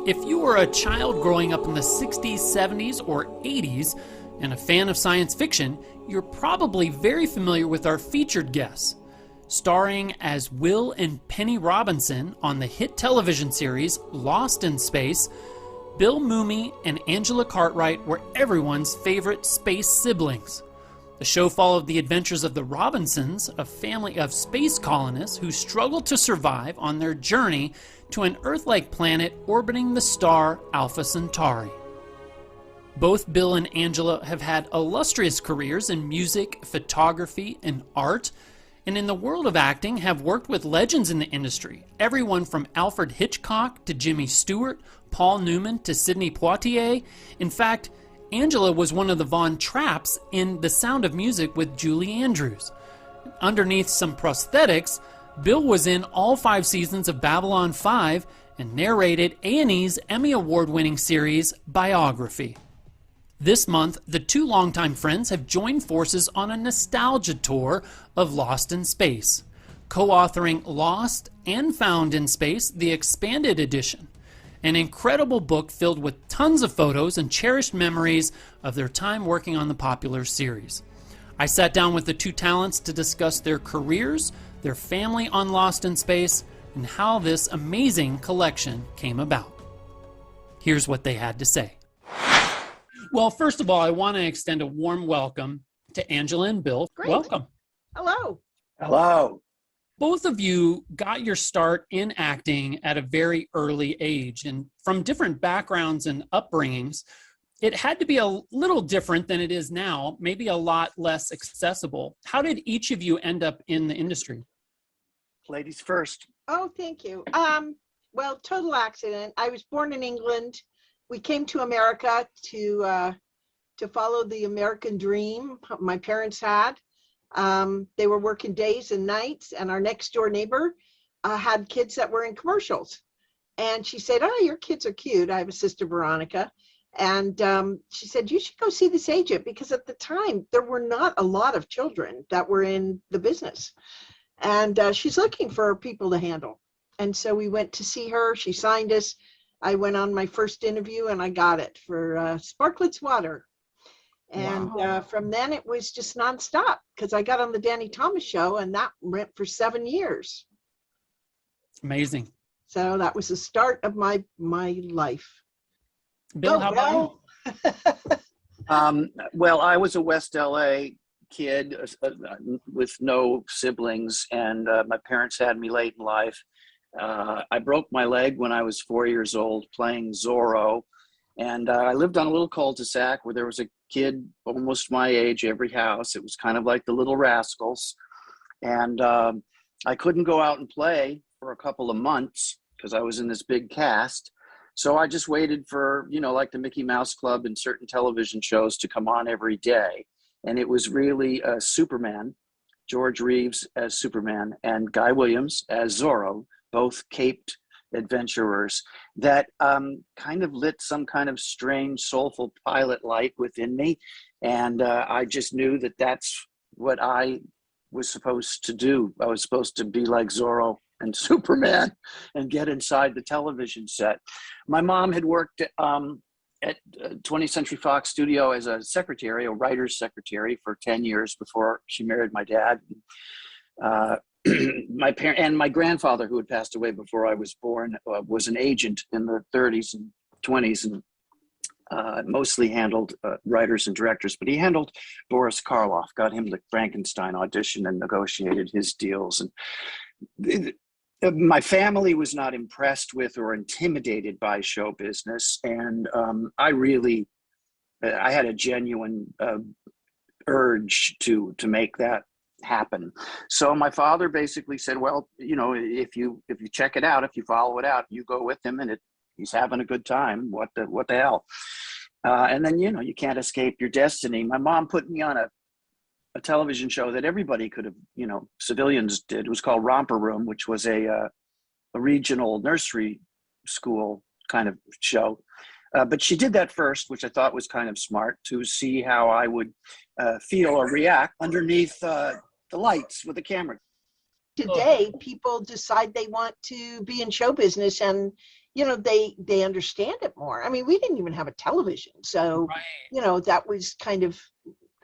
If you were a child growing up in the 60s, 70s, or 80s and a fan of science fiction, you're probably very familiar with our featured guests. Starring as Will and Penny Robinson on the hit television series Lost in Space, Bill Mumy and Angela Cartwright were everyone's favorite space siblings. The show followed the adventures of the Robinsons, a family of space colonists who struggled to survive on their journey to an Earth-like planet orbiting the star Alpha Centauri. Both Bill and Angela have had illustrious careers in music, photography, and art, and in the world of acting have worked with legends in the industry, everyone from Alfred Hitchcock to Jimmy Stewart, Paul Newman to Sidney Poitier. In fact, Angela was one of the Von Trapps in The Sound of Music with Julie Andrews. Underneath some prosthetics, Bill was in all 5 seasons of Babylon 5 and narrated A&E's Emmy Award-winning series Biography. This month, the two longtime friends have joined forces on a nostalgia tour of Lost in Space, co-authoring Lost and Found in Space, the Expanded Edition, an incredible book filled with tons of photos and cherished memories of their time working on the popular series. I sat down with the two talents to discuss their careers, their family on Lost in Space, and how this amazing collection came about. Here's what they had to say. Well, first of all, I want to extend a warm welcome to Angela and Bill. Great. Welcome. Hello. Hello. Both of you got your start in acting at a very early age, and from different backgrounds and upbringings, it had to be a little different than it is now, maybe a lot less accessible. How did each of you end up in the industry? Ladies first. Oh, thank you. Well, total accident. I was born in England. We came to America to follow the American dream my parents had. They were working days and nights, and our next door neighbor had kids that were in commercials. And she said, "Oh, your kids are cute." I have a sister, Veronica. And she said, "You should go see this agent," because at the time there were not a lot of children that were in the business. And she's looking for people to handle. And so we went to see her. She signed us. I went on my first interview and I got it for Sparkletts Water. And Wow. from then it was just nonstop because I got on the Danny Thomas show and that went for 7 years. Amazing. So that was the start of my life. Bill, how about you? Well, I was a West LA kid with no siblings, and my parents had me late in life. I broke my leg when I was 4 years old playing Zorro, and I lived on a little cul-de-sac where there was a kid almost my age every house. It was kind of like the Little Rascals, and I couldn't go out and play for a couple of months because I was in this big cast. So I just waited for, like the Mickey Mouse Club and certain television shows to come on every day. And it was really Superman, George Reeves as Superman, and Guy Williams as Zorro, both caped adventurers, that kind of lit some kind of strange, soulful pilot light within me. And I just knew that that's what I was supposed to do. I was supposed to be like Zorro and Superman and get inside the television set. My mom had worked at 20th Century Fox Studio as a secretary, a writer's secretary, for 10 years before she married my dad. My parent and my grandfather, who had passed away before I was born, was an agent in the 30s and 20s and mostly handled writers and directors, but he handled Boris Karloff, got him the Frankenstein audition and negotiated his deals. And my family was not impressed with or intimidated by show business. And I had a genuine urge to make that happen. So my father basically said, well, if you check it out, if you follow it out, you go with him and he's having a good time. What the hell? And then, you can't escape your destiny. My mom put me on a television show that everybody could have, civilians did. It was called Romper Room, which was a regional nursery school kind of show. But she did that first, which I thought was kind of smart, to see how I would feel or react underneath the lights with the camera. today people decide they want to be in show business, and they understand it more. I mean, we didn't even have a television, so Right. that was kind of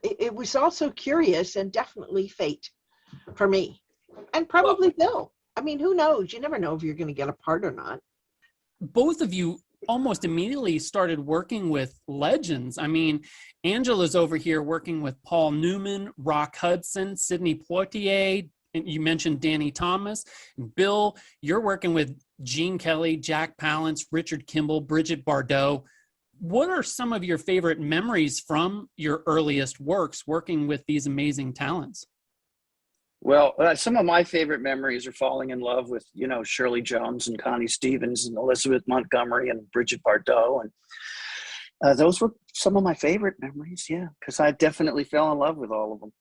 it was also curious and definitely fate for me, and Well, probably Bill. I mean, who knows? You never know if you're going to get a part or not. both of you almost immediately started working with legends. I mean, Angela's over here working with Paul Newman, Rock Hudson, Sidney Poitier, and you mentioned Danny Thomas. And Bill, you're working with Gene Kelly, Jack Palance, Richard Kimball, Bridget Bardot. What are some of your favorite memories from your earliest works working with these amazing talents? Well, some of my favorite memories are falling in love with, Shirley Jones and Connie Stevens and Elizabeth Montgomery and Bridget Bardot. And those were some of my favorite memories, yeah, because I definitely fell in love with all of them.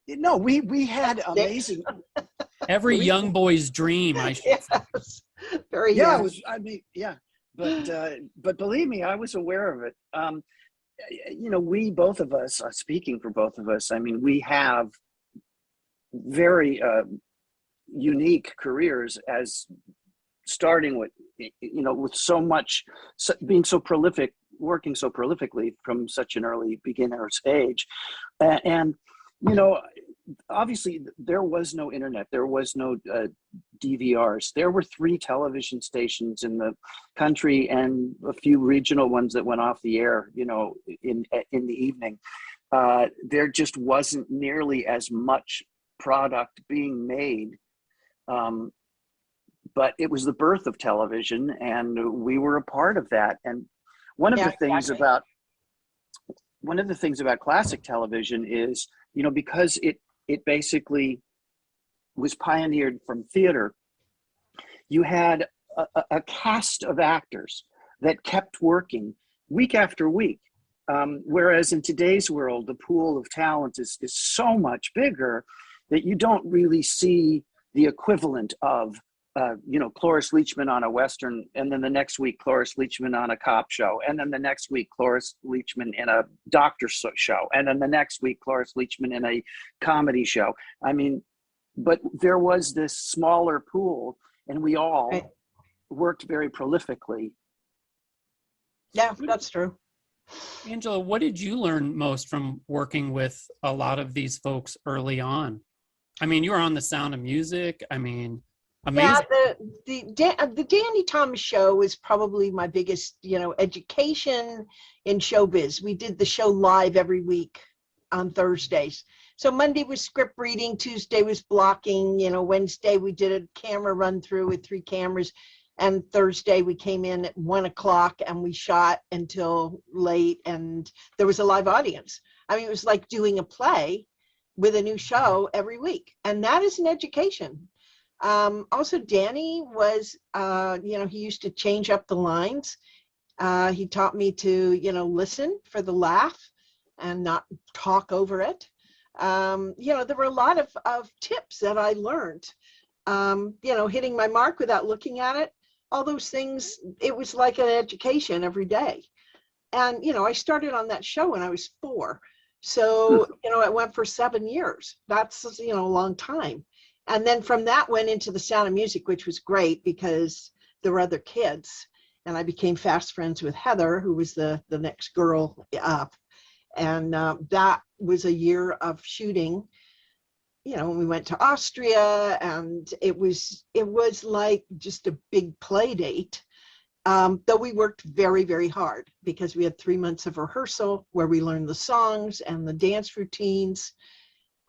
We had amazing. Every young boy's dream, I should say. Yes, very Yeah, young. but believe me, I was aware of it. We both of us, speaking for both of us, I mean, we have very unique careers, as starting with with being so prolific, working so prolifically from such an early beginner's age. And obviously there was no internet, there was no DVRs. There were 3 television stations in the country and a few regional ones that went off the air in the evening. There just wasn't nearly as much product being made, but it was the birth of television, and we were a part of that. And one of the things about classic television is, because it basically was pioneered from theater, you had a cast of actors that kept working week after week. Whereas in today's world, the pool of talent is so much bigger that you don't really see the equivalent of, Cloris Leachman on a Western, and then the next week, Cloris Leachman on a cop show, and then the next week, Cloris Leachman in a doctor show, and then the next week, Cloris Leachman in a comedy show. I mean, but there was this smaller pool, and we all worked very prolifically. Yeah, that's true. Angela, what did you learn most from working with a lot of these folks early on? I mean, you were on The Sound of Music. I mean, amazing. Yeah, the Danny Thomas show was probably my biggest, education in showbiz. We did the show live every week on Thursdays. So Monday was script reading, Tuesday was blocking, Wednesday we did a camera run through with 3 cameras. And Thursday we came in at 1:00 and we shot until late, and there was a live audience. I mean, it was like doing a play with a new show every week. And that is an education. Also, Danny was, he used to change up the lines. He taught me to, listen for the laugh and not talk over it. There were a lot of tips that I learned, hitting my mark without looking at it. All those things, it was like an education every day. And, I started on that show when I was 4. So, it went for 7 years. That's, a long time. And then from that went into The Sound of Music, which was great because there were other kids. And I became fast friends with Heather, who was the next girl up. And that was a year of shooting. We went to Austria, and it was like just a big play date. Though we worked very, very hard because we had 3 months of rehearsal where we learned the songs and the dance routines.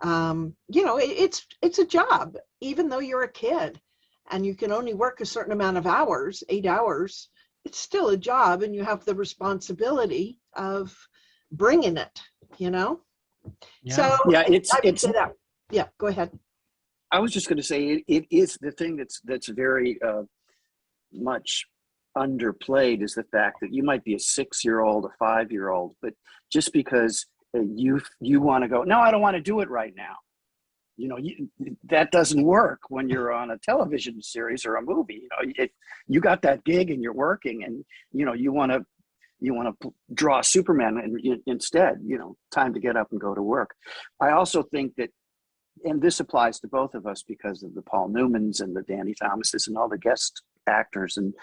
It's a job, even though you're a kid and you can only work a certain amount of hours, 8 hours, it's still a job, and you have the responsibility of bringing it, Yeah. So Yeah, I would say that. Yeah, go ahead. I was just going to say it is the thing that's very much underplayed is the fact that you might be a 6-year-old, a 5-year-old, but just because you want to go, no, I don't want to do it right now. That doesn't work when you're on a television series or a movie. If you got that gig and you're working, and you want to draw Superman, and instead, time to get up and go to work. I also think that and this applies to both of us because of the Paul Newmans and the Danny Thomases and all the guest actors and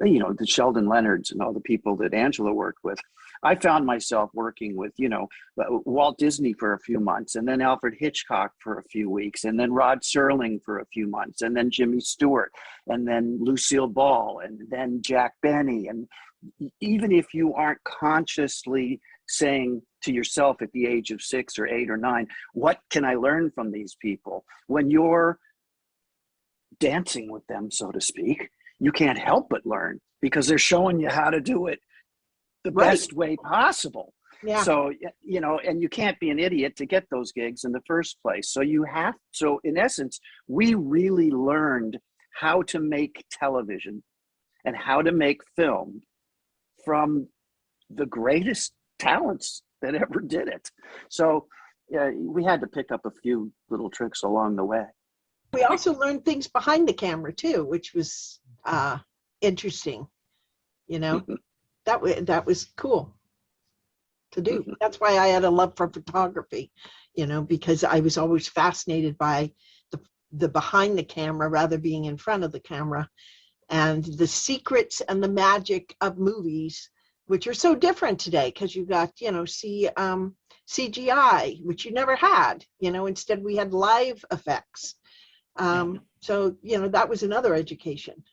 you know, the Sheldon Leonards and all the people that Angela worked with. I found myself working with, you know, Walt Disney for a few months, and then Alfred Hitchcock for a few weeks, and then Rod Serling for a few months, and then Jimmy Stewart, and then Lucille Ball, and then Jack Benny. And even if you aren't consciously saying to yourself at the age of 6 or 8 or 9, what can I learn from these people? When you're dancing with them, so to speak, you can't help but learn because they're showing you how to do it the best way possible. Yeah. So, you know, and you can't be an idiot to get those gigs in the first place. So so in essence, we really learned how to make television and how to make film from the greatest talents that ever did it. So we had to pick up a few little tricks along the way. We also learned things behind the camera too, which was interesting. You know, that was cool to do. That's why I had a love for photography, you know, because I was always fascinated by the behind the camera rather being in front of the camera, and the secrets and the magic of movies, which are so different today because you got, you know, CGI, which you never had, you know, instead we had live effects. So, you know, that was another education.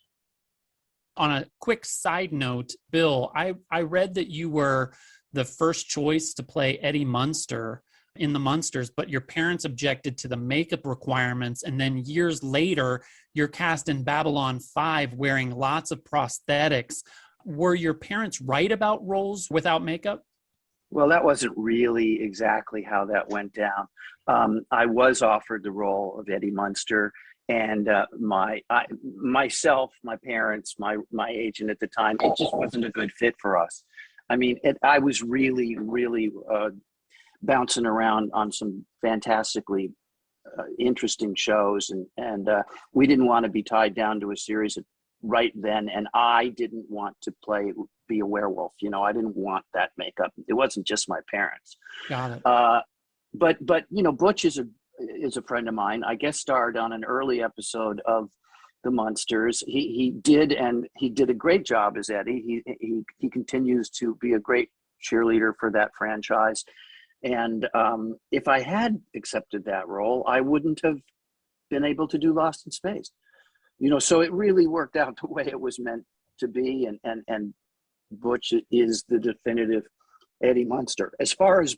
On a quick side note, Bill, I read that you were the first choice to play Eddie Munster in the Munsters, but your parents objected to the makeup requirements. And then years later, you're cast in Babylon 5 wearing lots of prosthetics. Were your parents right about roles without makeup? Well, that wasn't really exactly how that went down. I was offered the role of Eddie Munster, and myself, my parents, my agent at the time, it just wasn't a good fit for us. I mean, I was really, really bouncing around on some fantastically interesting shows, and we didn't want to be tied down to a series right then, and I didn't want to be a werewolf. You know, I didn't want that makeup. It wasn't just my parents. Got it. But you know, Butch is a friend of mine. I guest starred on an early episode of The Munsters. He did a great job as Eddie. He continues to be a great cheerleader for that franchise. And if I had accepted that role, I wouldn't have been able to do Lost in Space. You know, so it really worked out the way it was meant to be, and Butch is the definitive Eddie Munster. As far as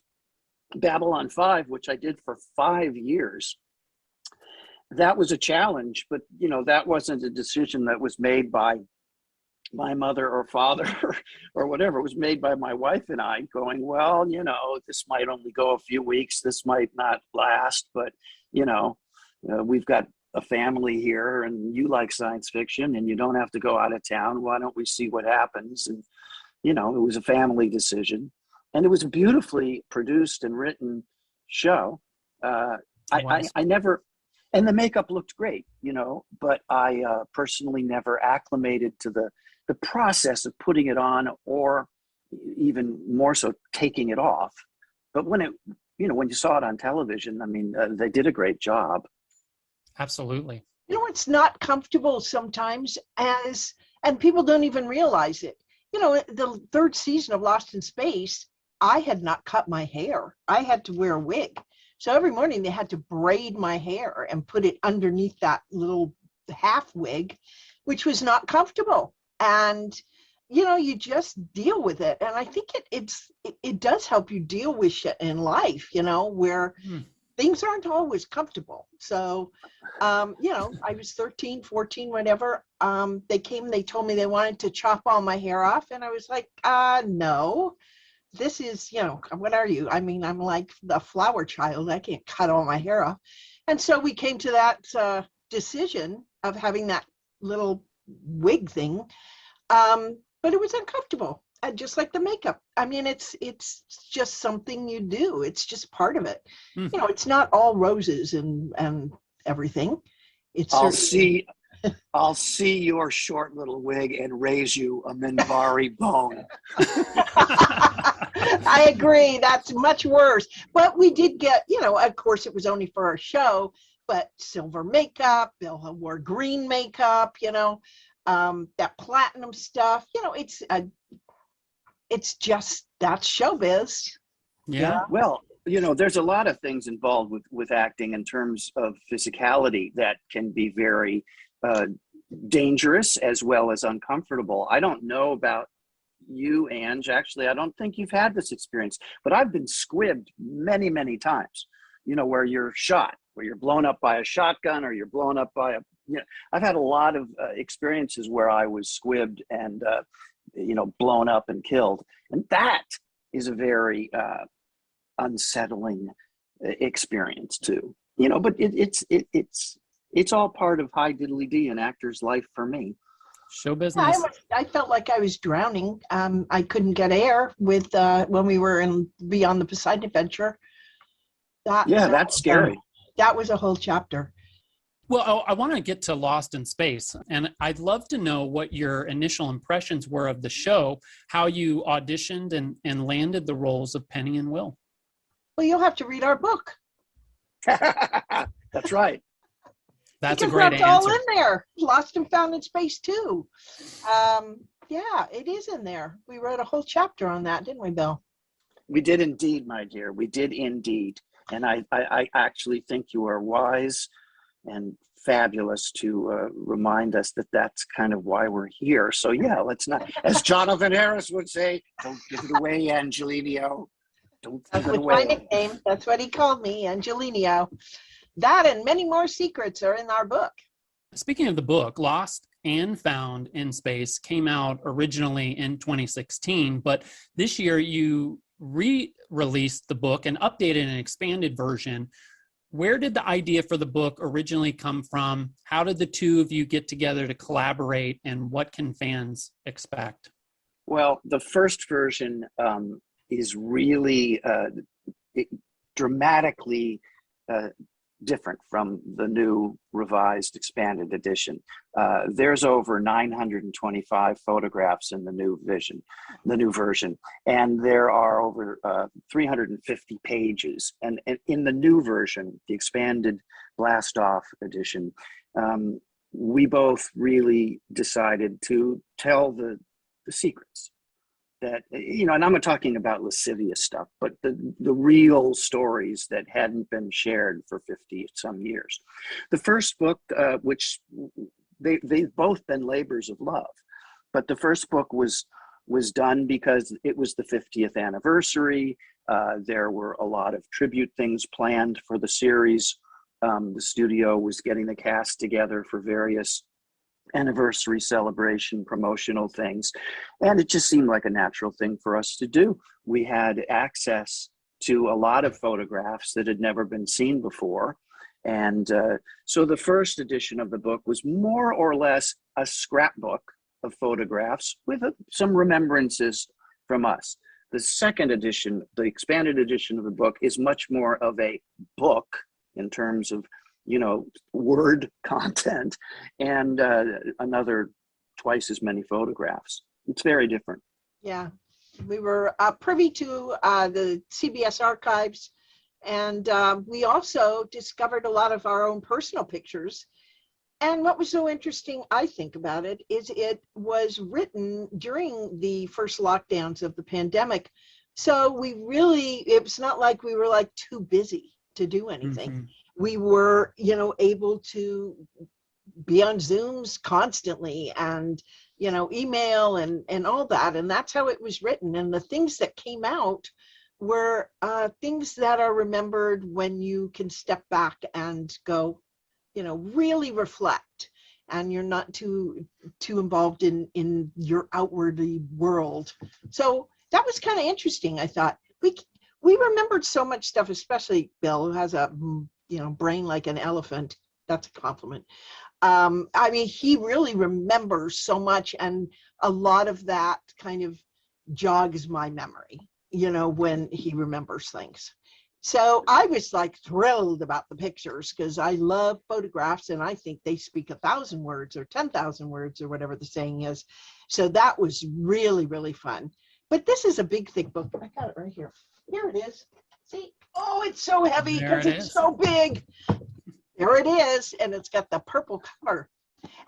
Babylon 5, which I did for 5 years, that was a challenge, but you know, that wasn't a decision that was made by my mother or father or whatever. It was made by my wife and I, going, well, you know, this might only go a few weeks, this might not last, but you know, we've got a family here, and you like science fiction, and you don't have to go out of town. Why don't we see what happens? And you know, it was a family decision, and it was a beautifully produced and written show. I never, and the makeup looked great, you know, but I personally never acclimated to the process of putting it on, or even more so taking it off. But when you saw it on television, I mean, they did a great job. Absolutely. You know, it's not comfortable sometimes, and people don't even realize it. You know, the third season of Lost in Space, I had not cut my hair. I had to wear a wig. So every morning they had to braid my hair and put it underneath that little half wig, which was not comfortable. And, you know, you just deal with it. And I think it does help you deal with shit in life, you know, where things aren't always comfortable. So, you know, I was 13, 14, whatever. They told me they wanted to chop all my hair off. And I was like, no, this is, you know, what are you? I mean, I'm like the flower child. I can't cut all my hair off. And so we came to that decision of having that little wig thing. But it was uncomfortable. Just like the makeup. I mean, it's just something you do. It's just part of it. You know, it's not all roses and everything. It's I'll see I'll see your short little wig and raise you a Minbari bone. I agree. That's much worse. But we did get, of course, it was only for our show, but silver makeup, Bill wore green makeup, that platinum stuff, it's just, that's showbiz. Yeah. Well, there's a lot of things involved with acting in terms of physicality that can be very dangerous as well as uncomfortable. I don't know about you, Ange. Actually, I don't think you've had this experience, but I've been squibbed many, many times, where you're shot, where you're blown up by a shotgun or you're blown up by I've had a lot of experiences where I was squibbed and, blown up and killed. And that is a very unsettling experience too, but it's all part of high diddly-dee an actor's life for me. Show business. I felt like I was drowning. I couldn't get air with when we were in Beyond the Poseidon Adventure. That's scary. That was a whole chapter. Well, I want to get to Lost in Space, and I'd love to know what your initial impressions were of the show, how you auditioned and landed the roles of Penny and Will. Well, you'll have to read our book. That's right. That's because a great that's answer. all in there. Lost and Found in Space too. Yeah, it is in there. We wrote a whole chapter on that, didn't we, Bill? We did indeed, my dear. We did indeed. And I actually think you are wise and fabulous to remind us that that's kind of why we're here. So yeah, let's not, as Jonathan Harris would say, don't give it away, Angelino. Don't give it away. My nickname. That's what he called me, Angelino. That and many more secrets are in our book. Speaking of the book, Lost and Found in Space came out originally in 2016, but this year you re-released the book and updated an expanded version. Where did the idea for the book originally come from? How did the two of you get together to collaborate, and what can fans expect? Well, the first version is really dramatically different from the new revised expanded edition. There's over 925 photographs in the new version, and there are over 350 pages. And in the new version, the expanded blast off edition, we both really decided to tell the secrets that, and I'm not talking about lascivious stuff, but the real stories that hadn't been shared for 50 some years. The first book, which they've both been labors of love, but the first book was done because it was the 50th anniversary. There were a lot of tribute things planned for the series. The studio was getting the cast together for various anniversary celebration promotional things, and it just seemed like a natural thing for us to do. We had access to a lot of photographs that had never been seen before, and so the first edition of the book was more or less a scrapbook of photographs with some remembrances from us. The second edition, the expanded edition of the book, is much more of a book in terms of word content, and another twice as many photographs. It's very different. Yeah, we were privy to the CBS archives, and we also discovered a lot of our own personal pictures. And what was so interesting, I think, about it is it was written during the first lockdowns of the pandemic. So it's not like we were like too busy to do anything. Mm-hmm. We were, able to be on Zooms constantly and, email and all that. And that's how it was written. And the things that came out were things that are remembered when you can step back and go, really reflect. And you're not too involved in your outwardly world. So that was kind of interesting, I thought. We remembered so much stuff, especially Bill, who has a brain like an elephant. That's a compliment. He really remembers so much, and a lot of that kind of jogs my memory, when he remembers things. So I was like thrilled about the pictures because I love photographs and I think they speak 1,000 words or 10,000 words or whatever the saying is. So that was really, really fun. But this is a big, thick book. I got it right here. Here it is. See? Oh, it's so heavy There because it it's is. so big. There it is. And it's got the purple cover.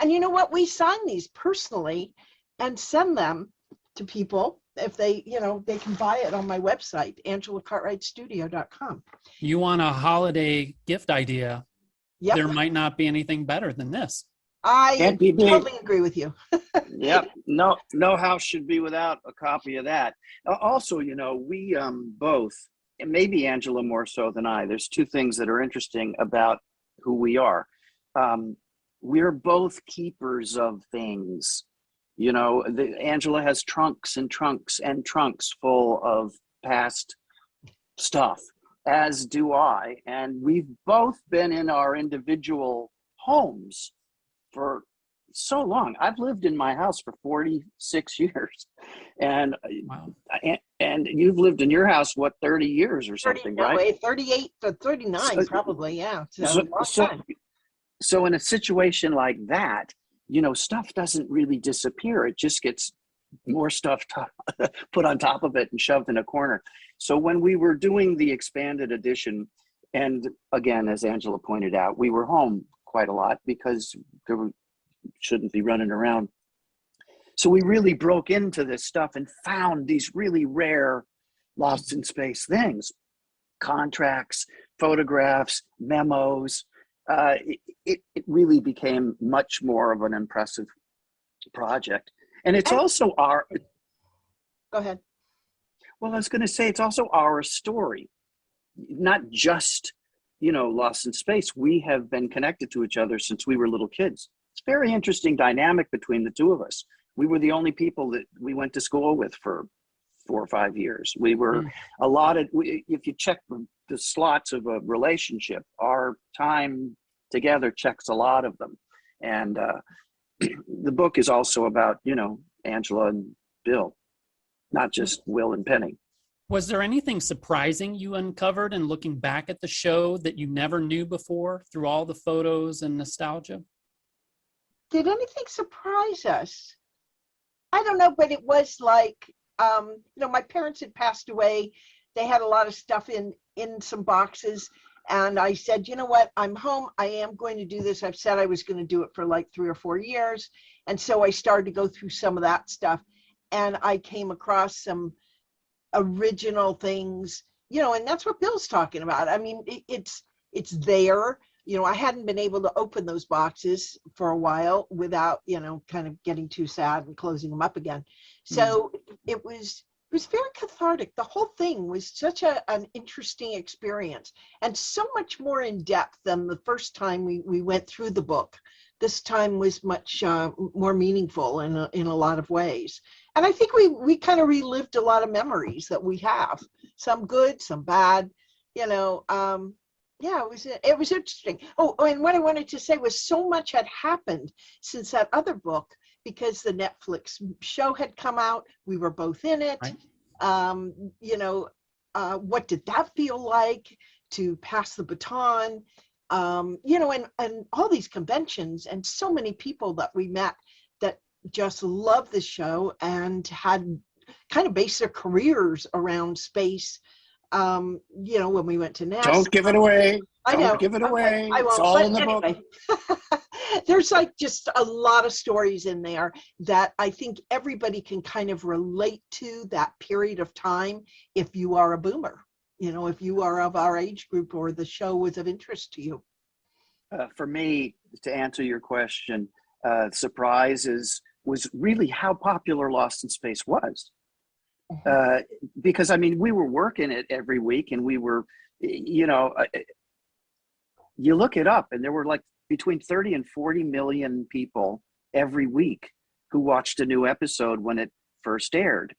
And you know what? We sign these personally and send them to people. If they, they can buy it on my website, angelacartwrightstudio.com. You want a holiday gift idea? Yep. There might not be anything better than this. I Can't be beat. totally agree with you. Yep. No house should be without a copy of that. Also, we both, and maybe Angela more so than I, there's two things that are interesting about who we are. We're both keepers of things. Angela has trunks and trunks and trunks full of past stuff, as do I. And we've both been in our individual homes for so long. I've lived in my house for 46 years. And Wow. and you've lived in your house, 30 years or something, 30, right? 38 to 39, probably, yeah. So, so in a situation like that, stuff doesn't really disappear. It just gets more stuff put on top of it and shoved in a corner. So when we were doing the expanded edition, and again, as Angela pointed out, we were home quite a lot because we shouldn't be running around. So we really broke into this stuff and found these really rare lost in space things, contracts, photographs, memos. It really became much more of an impressive project. And it's also our... Go ahead. Well, I was going to say, it's also our story, not just, Lost in Space. We have been connected to each other since we were little kids. It's a very interesting dynamic between the two of us. We were the only people that we went to school with for 4 or 5 years. We were if you check the slots of a relationship, our time together checks a lot of them. And the book is also about, Angela and Bill, not just Will and Penny. Was there anything surprising you uncovered in looking back at the show that you never knew before through all the photos and nostalgia? Did anything surprise us? I don't know, but it was like, my parents had passed away. They had a lot of stuff in some boxes. And I said, you know what, I'm home. I am going to do this. I've said I was going to do it for like 3 or 4 years. And so I started to go through some of that stuff. And I came across some original things, and that's what Bill's talking about. I mean, it's there. I hadn't been able to open those boxes for a while without, kind of getting too sad and closing them up again. So it was very cathartic. The whole thing was such an interesting experience and so much more in depth than the first time we went through the book. This time was much more meaningful in a lot of ways. And I think we kind of relived a lot of memories that we have, some good, some bad, yeah, it was interesting. Oh, and what I wanted to say was so much had happened since that other book because the Netflix show had come out. We were both in it. Right. What did that feel like to pass the baton? And all these conventions and so many people that we met that just loved the show and had kind of based their careers around space. When we went to NASA. Don't give it away. I know. Don't give it away. I won't. It's all in the book. There's like just a lot of stories in there that I think everybody can kind of relate to that period of time if you are a boomer, if you are of our age group or the show was of interest to you. For me, to answer your question, surprises was really how popular Lost in Space was. Because we were working it every week and we were, you look it up and there were like between 30 and 40 million people every week who watched a new episode when it first aired.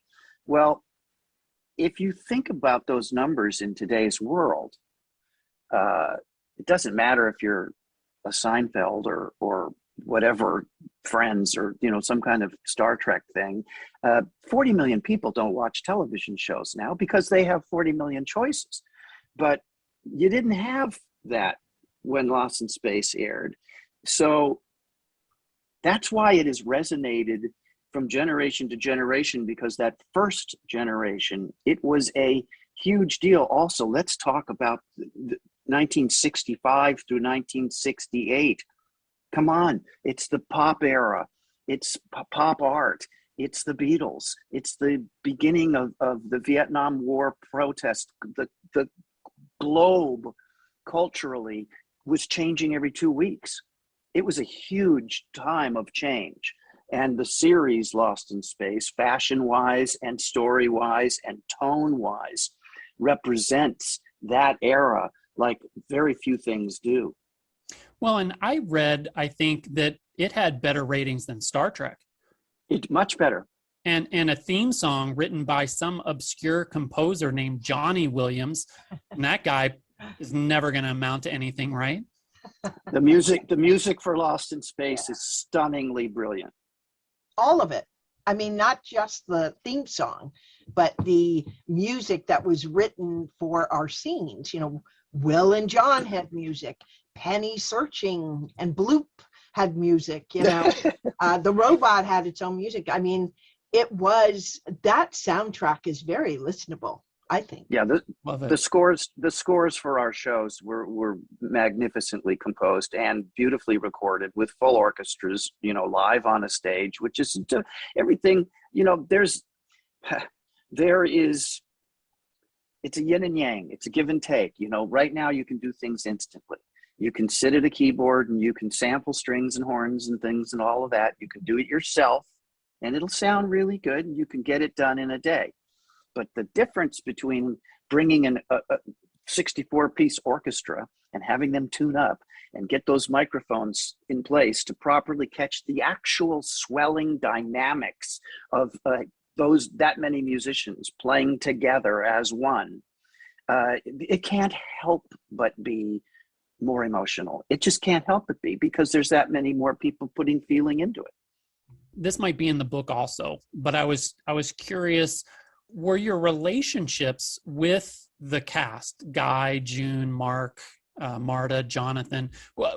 Well, if you think about those numbers in today's world, it doesn't matter if you're a Seinfeld or whatever, Friends or some kind of Star Trek thing. 40 million people don't watch television shows now because they have 40 million choices. But You didn't have that when Lost in Space aired. So that's why it has resonated from generation to generation, because that first generation, it was a huge deal. Also, let's talk about the 1965 through 1968. Come on, it's the pop era, it's pop art, it's the Beatles, it's the beginning of the Vietnam War protest. The globe culturally was changing every 2 weeks. It was a huge time of change. And the series Lost in Space, fashion-wise and story-wise and tone-wise, represents that era like very few things do. Well, and I think that it had better ratings than Star Trek. Much better. And a theme song written by some obscure composer named Johnny Williams. And that guy is never going to amount to anything, right? The music for Lost in Space is stunningly brilliant. All of it. I mean, not just the theme song, but the music that was written for our scenes. You know, Will and John had music. Penny Searching and Bloop had music. You know, the robot had its own music. I mean, that soundtrack is very listenable, I think. Yeah, the scores for our shows were magnificently composed and beautifully recorded with full orchestras, you know, live on a stage, which is everything, you know, it's a yin and yang, it's a give and take. You know, right now you can do things instantly. You can sit at a keyboard and you can sample strings and horns and things and all of that. You can do it yourself and it'll sound really good and you can get it done in a day. But the difference between bringing in a 64-piece orchestra and having them tune up and get those microphones in place to properly catch the actual swelling dynamics of that many musicians playing together as one, it can't help but be more emotional. It just can't help but be, because there's that many more people putting feeling into it. This might be in the book also, but I was curious, were your relationships with the cast, Guy, June, Mark, Marta, Jonathan,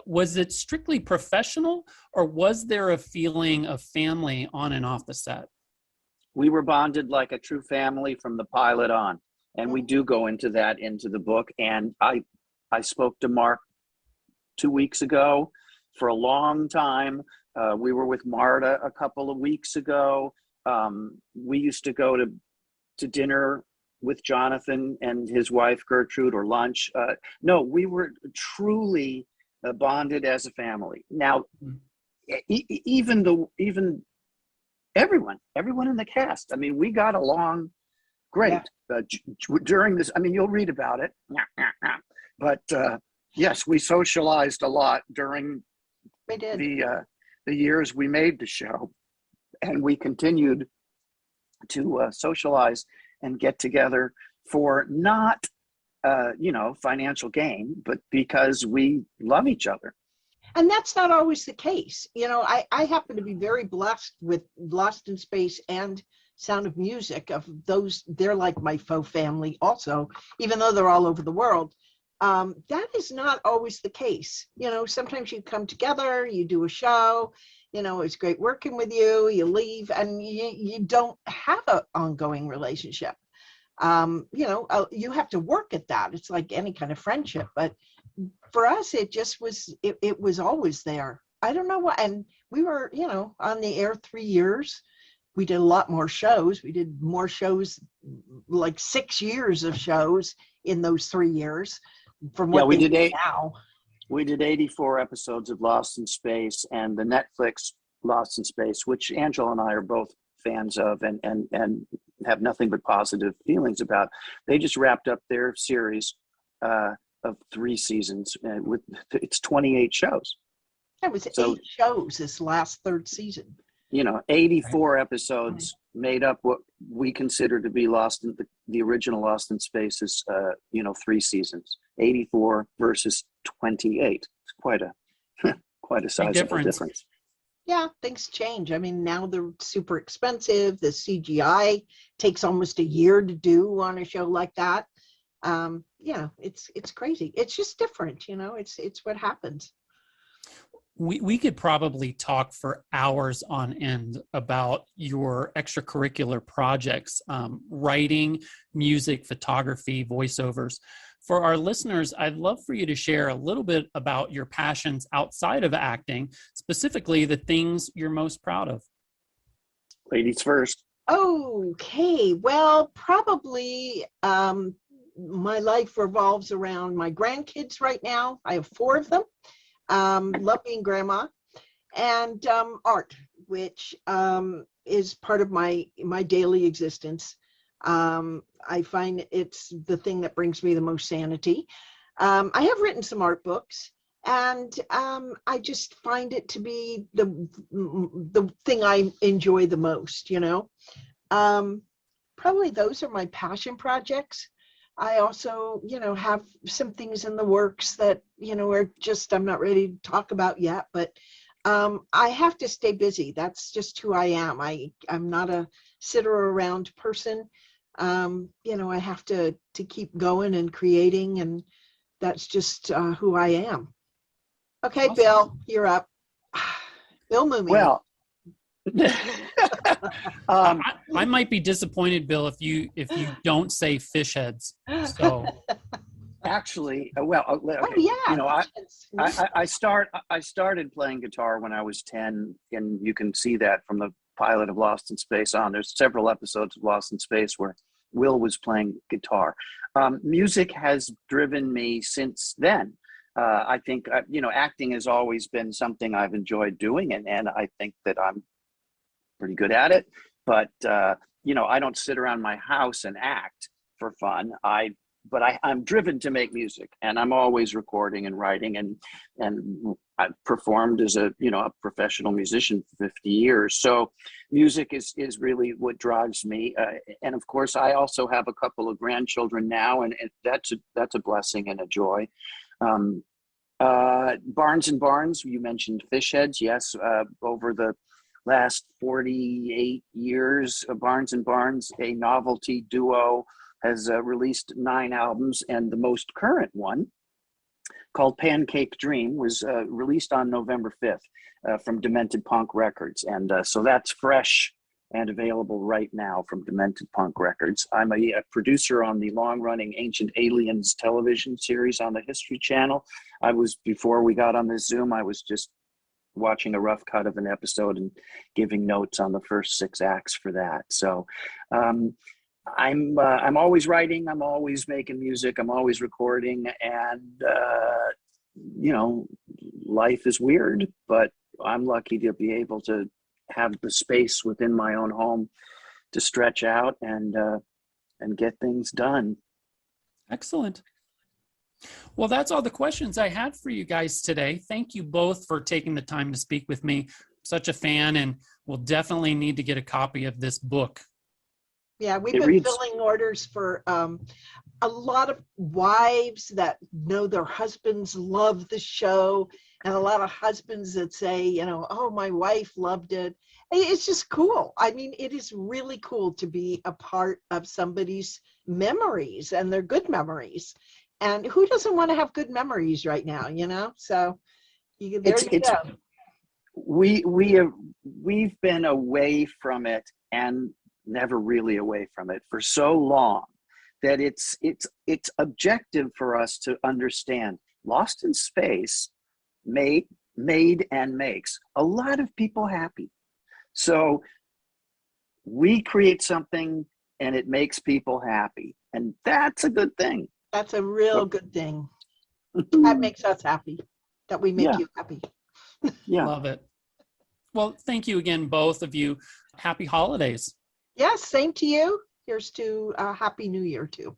was it strictly professional, or was there a feeling of family on and off the set? We were bonded like a true family from the pilot on. And we do go into the book. And I spoke to Mark 2 weeks ago for a long time. We were with Marta a couple of weeks ago. We used to go to dinner with Jonathan and his wife Gertrude, or lunch. No, we were truly bonded as a family. Now, even everyone in the cast, I mean, we got along great. During this, I mean, you'll read about it, but yes, we socialized a lot during the years we made the show, and we continued to socialize and get together for not financial gain, but because we love each other. And that's not always the case. You know, I happen to be very blessed with Lost in Space and Sound of Music. Of those, they're like my faux family also, even though they're all over the world. That is not always the case. You know, sometimes you come together, you do a show, you know, it's great working with you, you leave, and you don't have an ongoing relationship. You have to work at that. It's like any kind of friendship, but for us, it just was, it was always there. I don't know why. And we were, you know, on the air 3 years. We did a lot more shows. We did more shows, like 6 years of shows in those 3 years from what we did now. We did 84 episodes of Lost in Space, and the Netflix Lost in Space, which Angela and I are both fans of and have nothing but positive feelings about. They just wrapped up their series of 3 seasons with it's 28 shows. That was 8 shows this last third season. You know, 84 episodes made up what we consider to be Lost in the original Lost in Space's 3 seasons. 84 versus 28. It's quite a sizable difference. Yeah, things change. I mean, now they're super expensive. The CGI takes almost a year to do on a show like that. it's crazy. It's just different, it's what happens. We could probably talk for hours on end about your extracurricular projects, writing, music, photography, voiceovers. For our listeners, I'd love for you to share a little bit about your passions outside of acting, specifically the things you're most proud of. Ladies first. Okay, well, probably my life revolves around my grandkids right now. I have 4 of them. Love being grandma, and art, which is part of my daily existence. I find it's the thing that brings me the most sanity. I have written some art books, and I just find it to be the thing I enjoy the most, Probably those are my passion projects. I also, have some things in the works that, are just, I'm not ready to talk about yet, but I have to stay busy. That's just who I am. I'm not a sitter around person. I have to keep going and creating, and that's just who I am. Okay, awesome. Bill, you're up. Bill Mumy. Well, I might be disappointed, Bill, if you don't say fish heads. So actually, well, okay. Oh, yeah. I started playing guitar when I was 10, and you can see that from the pilot of Lost in Space on. There's several episodes of Lost in Space where Will was playing guitar. Music has driven me since then. I think, acting has always been something I've enjoyed doing, and I think that I'm pretty good at it. But, I don't sit around my house and act for fun. But I'm driven to make music, and I'm always recording and writing, and I've performed as a professional musician for 50 years. So music is really what drives me. And of course, I also have a couple of grandchildren now, and that's a blessing and a joy. Barnes and Barnes, you mentioned fish heads. Yes, over the last 48 years, Barnes and Barnes, a novelty duo, has released 9 albums, and the most current one, called Pancake Dream, was released on November 5th from Demented Punk Records. And so that's fresh and available right now from Demented Punk Records. I'm a producer on the long-running Ancient Aliens television series on the History Channel. Before we got on this Zoom, I was just watching a rough cut of an episode and giving notes on the first 6 acts for that. So I'm always writing, I'm always making music, I'm always recording, and life is weird, but I'm lucky to be able to have the space within my own home to stretch out and get things done. Excellent. Well, that's all the questions I had for you guys today. Thank you both for taking the time to speak with me. Such a fan, and we'll definitely need to get a copy of this book. Yeah, we've been filling orders for a lot of wives that know their husbands love the show, and a lot of husbands that say, oh, my wife loved it. It's just cool. I mean, it is really cool to be a part of somebody's memories, and they're good memories. And who doesn't want to have good memories right now, So you go. We've been away from it and never really away from it for so long that it's objective for us to understand. Lost in Space made and makes a lot of people happy. So we create something and it makes people happy, and that's a good thing. That's a real good thing. That makes us happy, that we make you happy. Yeah. Love it. Well, thank you again, both of you. Happy holidays. Yes, same to you. Here's to Happy New Year, too.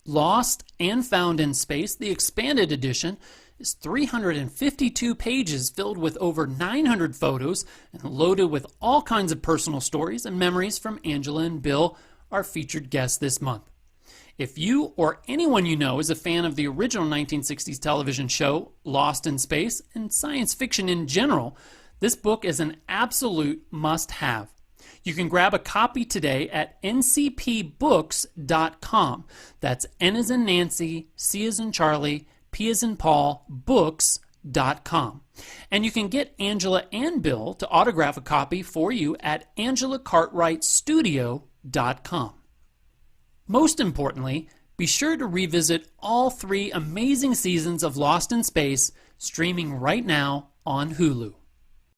Lost and Found in Space, the expanded edition, is 352 pages filled with over 900 photos and loaded with all kinds of personal stories and memories from Angela and Bill, our featured guests this month. If you or anyone you know is a fan of the original 1960s television show, Lost in Space, and science fiction in general, this book is an absolute must-have. You can grab a copy today at ncpbooks.com. That's N as in Nancy, C as in Charlie, P as in Paul, books.com. And you can get Angela and Bill to autograph a copy for you at angelacartwrightstudio.com. Most importantly, be sure to revisit all 3 amazing seasons of Lost in Space, streaming right now on Hulu.